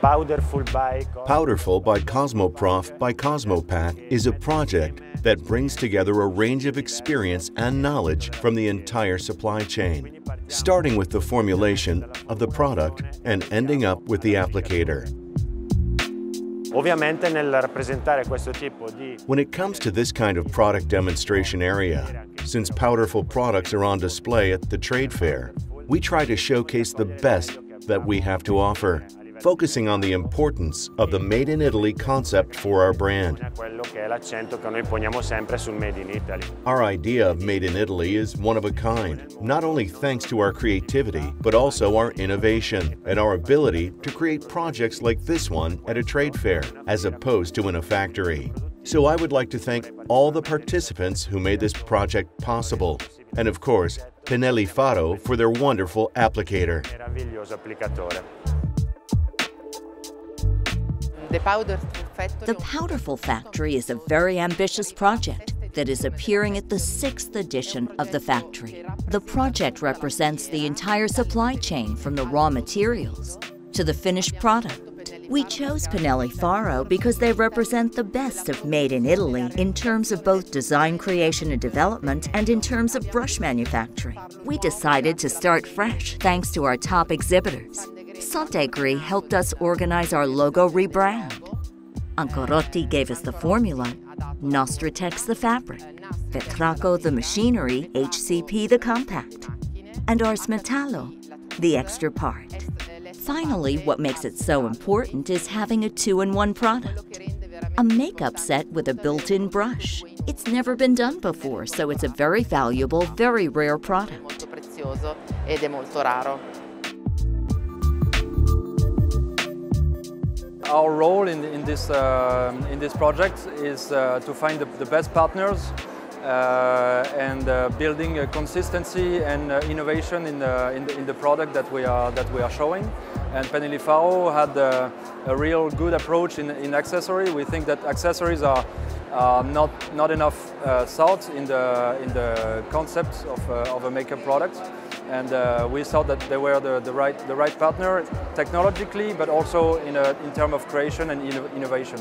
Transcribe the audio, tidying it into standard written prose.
Powderful by Cosmoprof by Cosmopack is a project that brings together a range of experience and knowledge from the entire supply chain, starting with the formulation of the product and ending up with the applicator. When it comes to this kind of product demonstration area, since Powderful products are on display at the trade fair, we try to showcase the best that we have to offer, focusing on the importance of the Made in Italy concept for our brand. Our idea of Made in Italy is one of a kind, not only thanks to our creativity, but also our innovation and our ability to create projects like this one at a trade fair, as opposed to in a factory. So I would like to thank all the participants who made this project possible, and of course, Pennelli for their wonderful applicator. The Powderful Factory is a very ambitious project that is appearing at the 6th edition of the factory. The project represents the entire supply chain from the raw materials to the finished product. We chose Pennelli because they represent the best of Made in Italy in terms of both design creation and development and in terms of brush manufacturing. We decided to start fresh thanks to our top exhibitors. Santegri helped us organize our logo rebrand. Ancorotti gave us the formula, Nostratex the fabric, Vetraco the machinery, HCP the compact, and Ars Metallo the extra part. Finally, what makes it so important is having a 2-in-1 product. A makeup set with a built-in brush. It's never been done before, so it's a very valuable, very rare product. Our role in this project is to find the best partners and building a consistency and innovation in the product that we are showing. And Pennelli had a real good approach in accessory. We think that accessories are not enough thought in the concept of a makeup product. And we thought that they were the right partner technologically, but also in terms of creation and innovation.